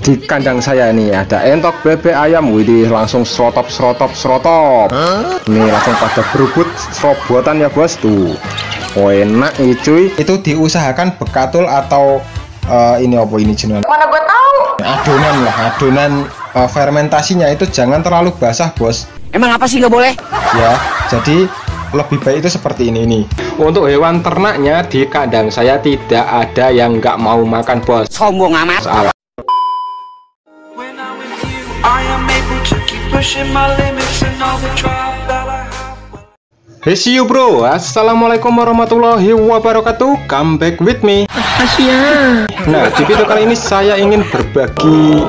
di kandang saya nih ada entok bebek ayam, widih langsung serotop. Ini langsung pada berebut serobotan ya bos tuh. Oh enak nih cuy. Itu diusahakan bekatul atau ini apa ini jenengan? Mana gua tahu. Adonan fermentasinya itu jangan terlalu basah bos. Emang apa sih nggak boleh? Ya, jadi lebih baik itu seperti ini nih. Untuk hewan ternaknya di kandang saya tidak ada yang nggak mau makan bos. Sombong amat. Salah. Hey see you bro, assalamualaikum warahmatullahi wabarakatuh. Come back with me. Nah di video kali ini saya ingin berbagi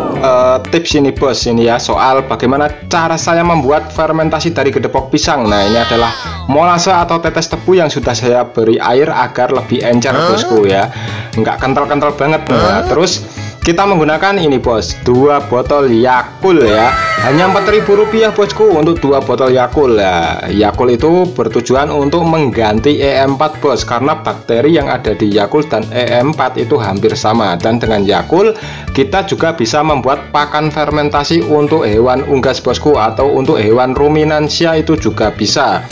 tips ini bos, ini ya, soal bagaimana cara saya membuat fermentasi dari gedepok pisang. Nah ini adalah molase atau tetes tebu yang sudah saya beri air agar lebih encer bosku ya, nggak kental-kental banget. Nah terus kita menggunakan ini bos, 2 botol Yakult ya, hanya Rp4.000 bosku untuk 2 botol Yakult ya. Yakult itu bertujuan untuk mengganti EM4 bos, karena bakteri yang ada di Yakult dan EM4 itu hampir sama. Dan dengan Yakult kita juga bisa membuat pakan fermentasi untuk hewan unggas bosku, atau untuk hewan ruminansia itu juga bisa.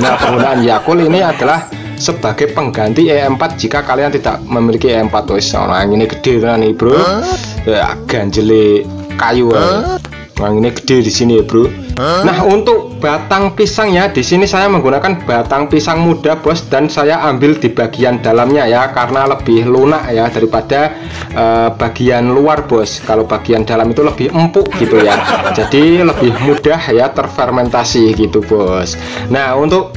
Nah penggunaan Yakult ini adalah sebagai pengganti EM4 jika kalian tidak memiliki EM4 wis. Nah ini gede nih bro, ya ganjeli kayu. Nah ini gede di sini ya bro. Nah untuk batang pisangnya di sini saya menggunakan batang pisang muda bos, dan saya ambil di bagian dalamnya ya, karena lebih lunak ya daripada bagian luar bos. Kalau bagian dalam itu lebih empuk gitu ya, jadi lebih mudah ya terfermentasi gitu bos. Nah untuk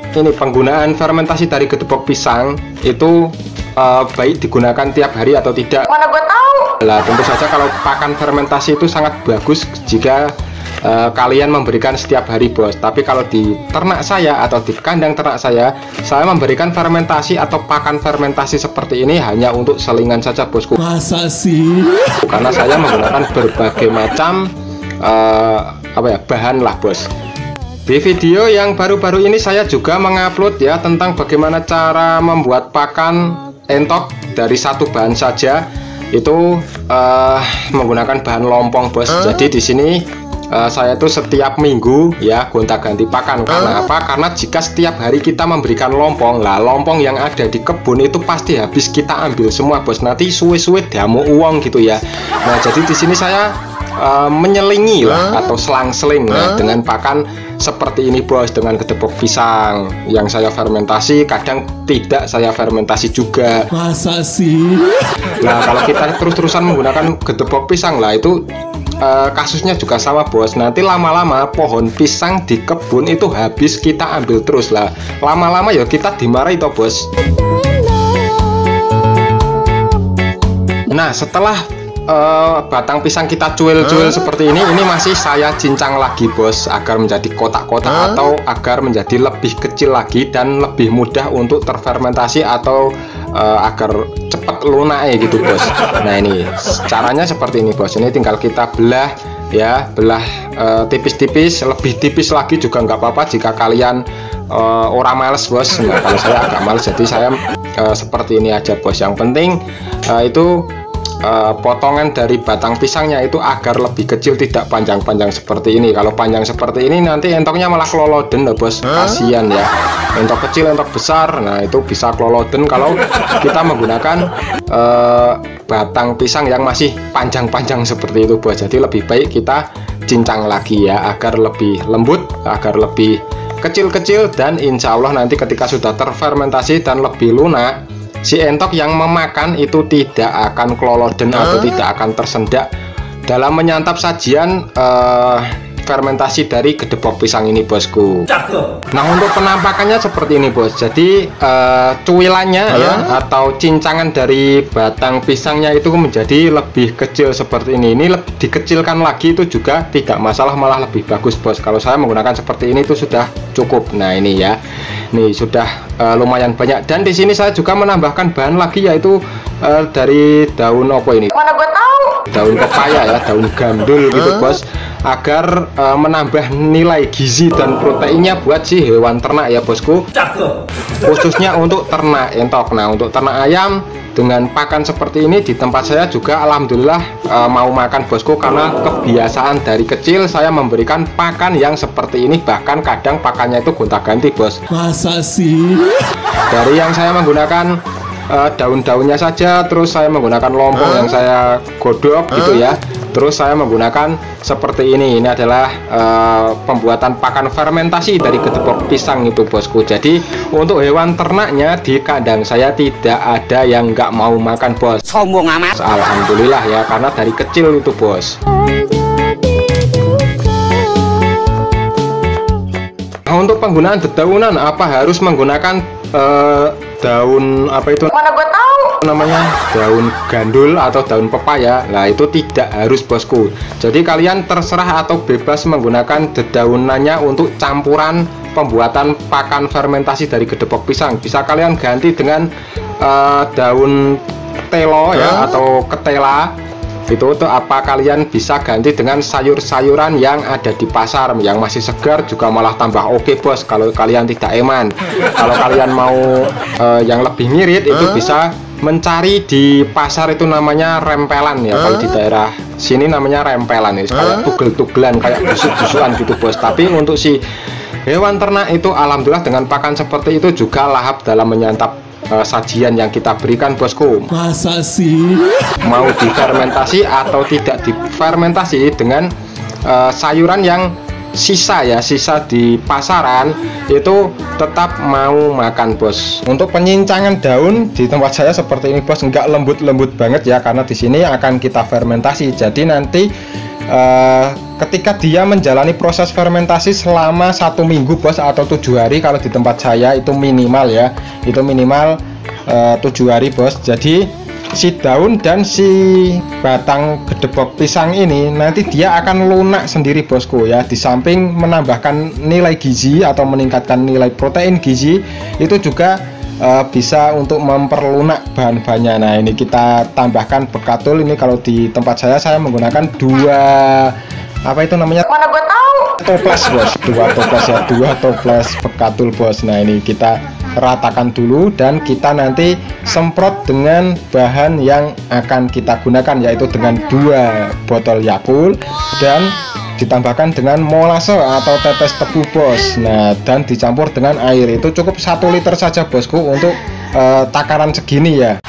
ini penggunaan fermentasi dari gedepok pisang itu baik digunakan tiap hari atau tidak? Mana gua tahu. Lah tentu saja kalau pakan fermentasi itu sangat bagus jika kalian memberikan setiap hari bos. Tapi kalau di ternak saya atau di kandang ternak saya memberikan fermentasi atau pakan fermentasi seperti ini hanya untuk selingan saja bosku. Masa sih? Karena saya menggunakan berbagai macam bahan lah bos. Di video yang baru-baru ini saya juga mengupload ya tentang bagaimana cara membuat pakan entok dari satu bahan saja, itu menggunakan bahan lompong bos. Jadi di sini saya tuh setiap minggu ya gonta-ganti pakan. Karena apa? Karena jika setiap hari kita memberikan lompong, lah lompong yang ada di kebun itu pasti habis kita ambil semua bos. Nanti suwe-suwe damu uang gitu ya. Nah jadi di sini saya menyelingi lah atau selang-seling ya, dengan pakan seperti ini bos, dengan gedepok pisang yang saya fermentasi, kadang tidak saya fermentasi juga. Masa sih? Nah kalau kita terus-terusan menggunakan gedepok pisang lah itu kasusnya juga sama bos. Nanti lama-lama pohon pisang di kebun itu habis kita ambil terus lah, lama-lama ya kita dimarahi toh bos. Nah setelah batang pisang kita cuil-cuil seperti ini masih saya cincang lagi bos, agar menjadi kotak-kotak atau agar menjadi lebih kecil lagi dan lebih mudah untuk terfermentasi, atau agar cepat lunak gitu bos. Nah ini caranya seperti ini bos. Ini tinggal kita belah ya, belah tipis-tipis, lebih tipis lagi juga nggak apa-apa jika kalian orang males bos. Nah kalau saya agak males, jadi saya seperti ini aja bos. Yang penting itu potongan dari batang pisangnya itu agar lebih kecil, tidak panjang-panjang seperti ini. Kalau panjang seperti ini nanti entoknya malah keloloden loh bos, kasihan ya. Entok kecil, entok besar, nah itu bisa keloloden kalau kita menggunakan batang pisang yang masih panjang-panjang seperti itu bos. Jadi lebih baik kita cincang lagi ya, agar lebih lembut, agar lebih kecil-kecil, dan insya Allah nanti ketika sudah terfermentasi dan lebih lunak, si entok yang memakan itu tidak akan keloloden atau tidak akan tersendak dalam menyantap sajian fermentasi dari gedepok pisang ini bosku. Nah untuk penampakannya seperti ini bos. Jadi cuilannya ya atau cincangan dari batang pisangnya itu menjadi lebih kecil seperti ini. Ini lebih dikecilkan lagi itu juga tidak masalah, malah lebih bagus bos. Kalau saya menggunakan seperti ini itu sudah cukup. Nah ini ya, nih sudah lumayan banyak. Dan di sini saya juga menambahkan bahan lagi, yaitu dari daun apa ini? Mana gue tahu. Daun pepaya ya, daun gandul gitu bos. agar menambah nilai gizi dan proteinnya buat si hewan ternak ya bosku. Khususnya untuk ternak entok. Nah, untuk ternak ayam dengan pakan seperti ini di tempat saya juga alhamdulillah mau makan bosku, karena kebiasaan dari kecil saya memberikan pakan yang seperti ini, bahkan kadang pakannya itu gonta-ganti bos. Masa sih? Dari yang saya menggunakan daun-daunnya saja, terus saya menggunakan lompong yang saya godok gitu ya, terus saya menggunakan seperti ini adalah pembuatan pakan fermentasi dari gedebok pisang itu bosku. Jadi untuk hewan ternaknya di kandang saya tidak ada yang nggak mau makan bos. Sombong amat. Alhamdulillah ya, karena dari kecil itu bos. Nah, untuk penggunaan dedaunan apa harus menggunakan daun apa itu? Mana gue tahu. Namanya daun gandul atau daun pepaya. Nah, itu tidak harus bosku. Jadi kalian terserah atau bebas menggunakan dedaunannya untuk campuran pembuatan pakan fermentasi dari gedebok pisang. Bisa kalian ganti dengan daun telo ya atau ketela. Itu tuh apa kalian bisa ganti dengan sayur-sayuran yang ada di pasar yang masih segar, juga malah tambah oke bos kalau kalian tidak eman. Kalau kalian mau yang lebih ngirit itu bisa mencari di pasar, itu namanya rempelan ya. Kalau di daerah sini namanya rempelan ya, kayak tugel-tugelan, kayak busuk-busukan gitu bos. Tapi untuk si hewan ternak itu alhamdulillah dengan pakan seperti itu juga lahap dalam menyantap sajian yang kita berikan bosku. Masa sih? Mau difermentasi atau tidak difermentasi dengan sayuran yang sisa ya, sisa di pasaran itu tetap mau makan bos. Untuk penyincangan daun di tempat saya seperti ini bos, enggak lembut-lembut banget ya, karena di sini akan kita fermentasi. Jadi nanti ketika dia menjalani proses fermentasi selama 1 minggu bos, atau 7 hari kalau di tempat saya itu minimal ya, itu minimal 7 hari bos. Jadi si daun dan si batang gedebok pisang ini nanti dia akan lunak sendiri bosku ya. Di samping menambahkan nilai gizi atau meningkatkan nilai protein gizi, itu juga bisa untuk memperlunak bahan-bahannya. Nah, ini kita tambahkan bekatul. Ini kalau di tempat saya menggunakan 2 apa itu namanya? Mana gue tahu. Toples bos, 2 toples ya, 2 toples bekatul bos. Nah, ini kita ratakan dulu dan kita nanti semprot dengan bahan yang akan kita gunakan, yaitu dengan 2 botol Yakult dan ditambahkan dengan molase atau tetes tebu bos. Nah, dan dicampur dengan air. Itu cukup 1 liter saja bosku untuk takaran segini ya.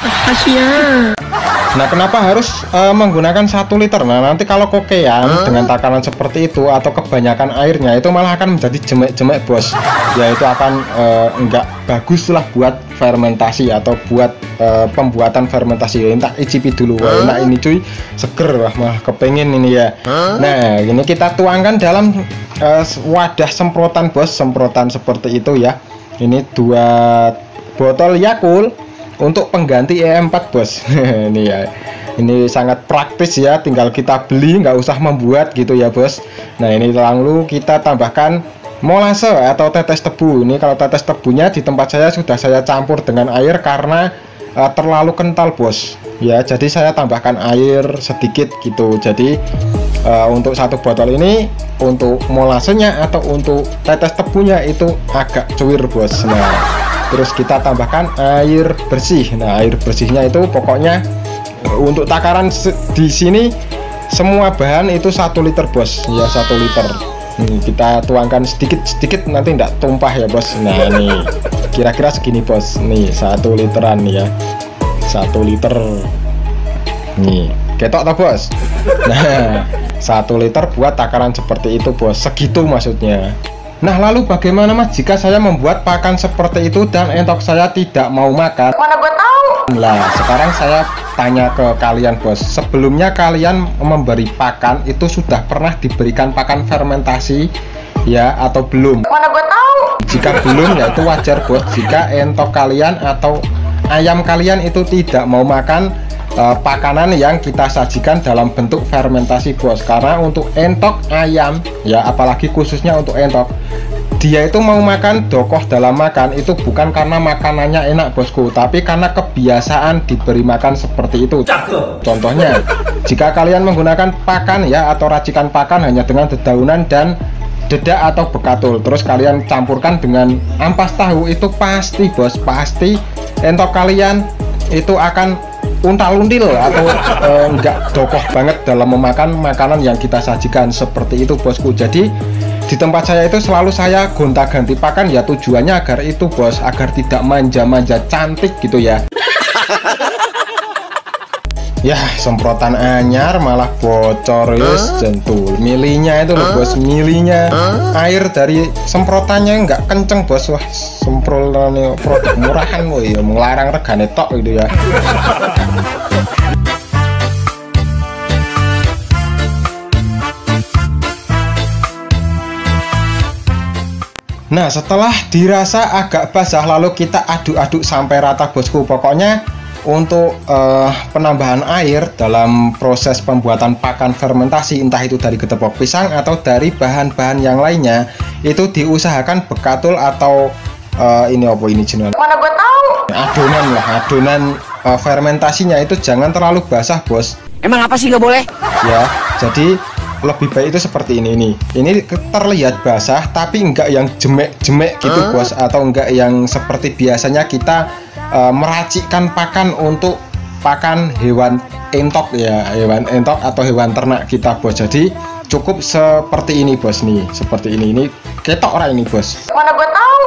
Nah, kenapa harus menggunakan 1 liter? Nah, nanti kalau kokean dengan takaran seperti itu atau kebanyakan airnya, itu malah akan menjadi jemek-jemek bos. Ya, itu akan enggak bagus lah buat fermentasi atau buat pembuatan fermentasi. Tak icipi dulu. Wah, enak ini cuy, seger. Wah, malah kepengen ini ya. Nah, ini kita tuangkan dalam wadah semprotan bos, semprotan seperti itu ya. Ini 2 botol Yakult untuk pengganti E4 bos. Ini ya, ini sangat praktis ya, tinggal kita beli, nggak usah membuat gitu ya bos. Nah, ini lalu kita tambahkan molase atau tetes tebu. Ini kalau tetes tebunya di tempat saya sudah saya campur dengan air karena terlalu kental bos ya, jadi saya tambahkan air sedikit gitu. Jadi untuk 1 botol ini, untuk molasenya atau untuk tetes tebunya itu agak cuir bos. Nah, terus kita tambahkan air bersih. Nah, air bersihnya itu pokoknya untuk takaran di sini semua bahan itu 1 liter bos ya, 1 liter. Kita tuangkan sedikit-sedikit nanti tidak tumpah ya bos. Nah, nih kira-kira segini bos. Nih 1 literan ya, 1 liter nih, ketok toh bos. Nah, 1 liter buat takaran seperti itu bos, segitu maksudnya. Nah, lalu bagaimana mas jika saya membuat pakan seperti itu dan entok saya tidak mau makan? Mana gue tahu. Lah, sekarang saya tanya ke kalian bos, sebelumnya kalian memberi pakan itu sudah pernah diberikan pakan fermentasi ya atau belum? Mana gue tahu. Jika belum ya itu wajar bos, jika entok kalian atau ayam kalian itu tidak mau makan pakanan yang kita sajikan dalam bentuk fermentasi bos. Karena untuk entok ayam ya, apalagi khususnya untuk entok, dia itu mau makan dokoh dalam makan itu bukan karena makanannya enak bosku, tapi karena kebiasaan diberi makan seperti itu. Contohnya, jika kalian menggunakan pakan ya atau racikan pakan hanya dengan dedaunan dan dedak atau bekatul, terus kalian campurkan dengan ampas tahu, itu pasti bos, pasti entok kalian itu akan untal-until atau enggak dokoh banget dalam memakan makanan yang kita sajikan seperti itu bosku. Jadi di tempat saya itu selalu saya gonta-ganti pakan ya, tujuannya agar itu bos, agar tidak manja-manja, cantik gitu ya. Ya semprotan anyar malah bocor yes, jentul. Milinya itu loh bos, milinya air dari semprotannya nggak kenceng bos. Wah semprotannya produk murahan loh ya, melarang regane tok gitu ya. Nah setelah dirasa agak basah lalu kita aduk-aduk sampai rata bosku. Pokoknya untuk penambahan air dalam proses pembuatan pakan fermentasi, entah itu dari getepok pisang atau dari bahan-bahan yang lainnya, itu diusahakan bekatul atau ini apa ini jenuh? Mana gue tahu? Adonan lah, adonan fermentasinya itu jangan terlalu basah bos. Emang apa sih nggak boleh? Ya, jadi lebih baik itu seperti ini nih. Ini terlihat basah tapi enggak yang jemek-jemek gitu bos, atau enggak yang seperti biasanya kita meracikkan pakan untuk pakan hewan entok ya, hewan entok atau hewan ternak kita bos. Jadi cukup seperti ini bos nih, seperti ini ketok orang ini bos. Mana gue tahu.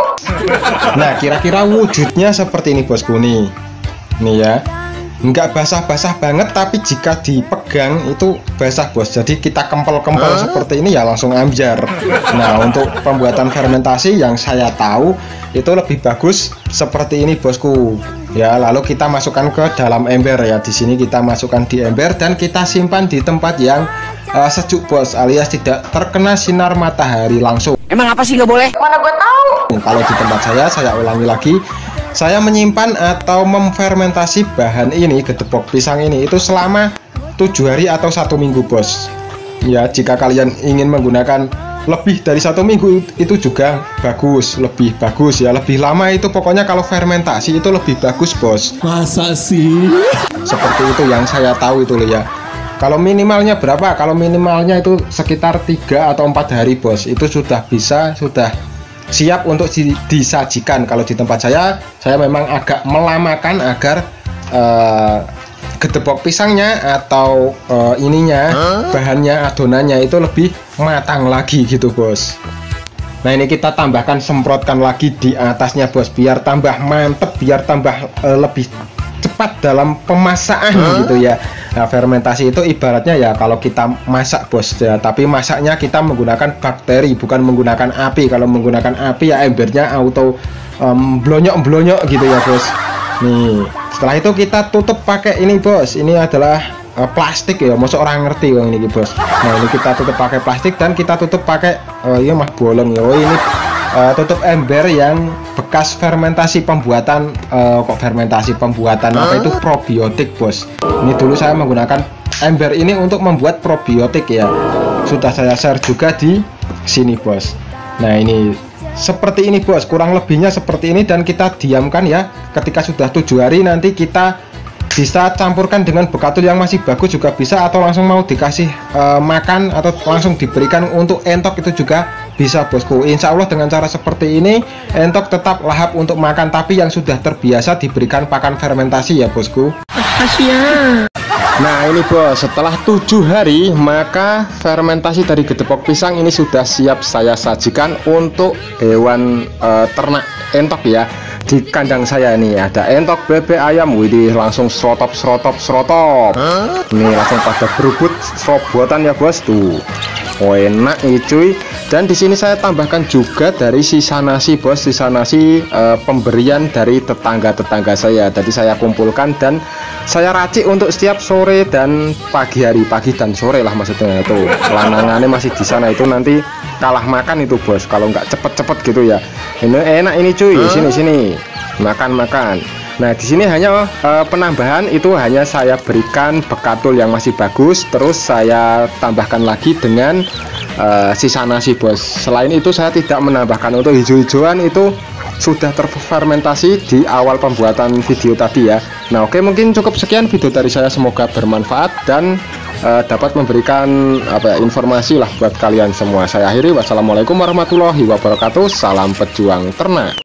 Nah kira-kira wujudnya seperti ini bosku nih ya. Nggak basah-basah banget, tapi jika dipegang itu basah bos. Jadi kita kempel-kempel seperti ini ya langsung amjar. Nah untuk pembuatan fermentasi yang saya tahu itu lebih bagus seperti ini bosku ya. Lalu kita masukkan ke dalam ember ya. Di sini kita masukkan di ember dan kita simpan di tempat yang sejuk bos, alias tidak terkena sinar matahari langsung. Emang apa sih nggak boleh? Mana gue tahu. Kalau di tempat saya ulangi lagi, saya menyimpan atau memfermentasi bahan ini, getepok pisang ini itu selama 7 hari atau 1 minggu bos ya. Jika kalian ingin menggunakan lebih dari 1 minggu itu juga bagus, lebih bagus ya, lebih lama itu pokoknya kalau fermentasi itu lebih bagus bos. Masa sih? Seperti itu yang saya tahu itu loh ya. Kalau minimalnya berapa? Kalau minimalnya itu sekitar 3 atau 4 hari bos, itu sudah bisa, sudah siap untuk disajikan. Kalau di tempat saya memang agak melamakan agar getepok pisangnya atau bahannya, adonannya itu lebih matang lagi gitu bos. Nah ini kita tambahkan, semprotkan lagi di atasnya bos, biar tambah mantep, biar tambah lebih cepat dalam pemasakan gitu ya. Nah fermentasi itu ibaratnya ya kalau kita masak bos ya, tapi masaknya kita menggunakan bakteri bukan menggunakan api. Kalau menggunakan api ya embernya auto blonyok-blonyok gitu ya bos. Nih setelah itu kita tutup pakai ini bos, ini adalah plastik ya, masuk orang ngerti yang ini bos. Nah ini kita tutup pakai plastik dan kita tutup pakai iya mah bolong ya. Oh ini tutup ember yang bekas fermentasi pembuatan apa itu probiotik bos. Ini dulu saya menggunakan ember ini untuk membuat probiotik ya, sudah saya share juga di sini bos. Nah ini seperti ini bos, kurang lebihnya seperti ini, dan kita diamkan ya. Ketika sudah 7 hari nanti kita bisa campurkan dengan bekatul yang masih bagus juga bisa, atau langsung mau dikasih makan atau langsung diberikan untuk entok itu juga bisa bosku. Insya Allah dengan cara seperti ini entok tetap lahap untuk makan, tapi yang sudah terbiasa diberikan pakan fermentasi ya bosku. Nah ini bos, setelah 7 hari maka fermentasi dari getepok pisang ini sudah siap saya sajikan untuk hewan ternak entok ya. Di kandang saya ini ada entok, bebek, ayam, widih langsung serotop. Ini langsung pada berebut serobotan ya bos tuh. Oh enak nih cuy. Dan di sini saya tambahkan juga dari sisa nasi bos, sisa nasi pemberian dari tetangga saya. Jadi saya kumpulkan dan saya racik untuk setiap sore dan pagi hari, pagi dan sore lah maksudnya itu. Lanangannya masih di sana itu nanti kalah makan itu bos kalau nggak cepet gitu ya. Ini enak ini cuy, sini makan. Nah, di sini hanya penambahan itu hanya saya berikan bekatul yang masih bagus, terus saya tambahkan lagi dengan sisa nasi, bos. Selain itu saya tidak menambahkan. Untuk hijau-hijauan itu sudah terfermentasi di awal pembuatan video tadi ya. Nah, oke, mungkin cukup sekian video dari saya, semoga bermanfaat dan dapat memberikan informasi lah buat kalian semua. Saya akhiri, wassalamualaikum warahmatullahi wabarakatuh. Salam pejuang ternak.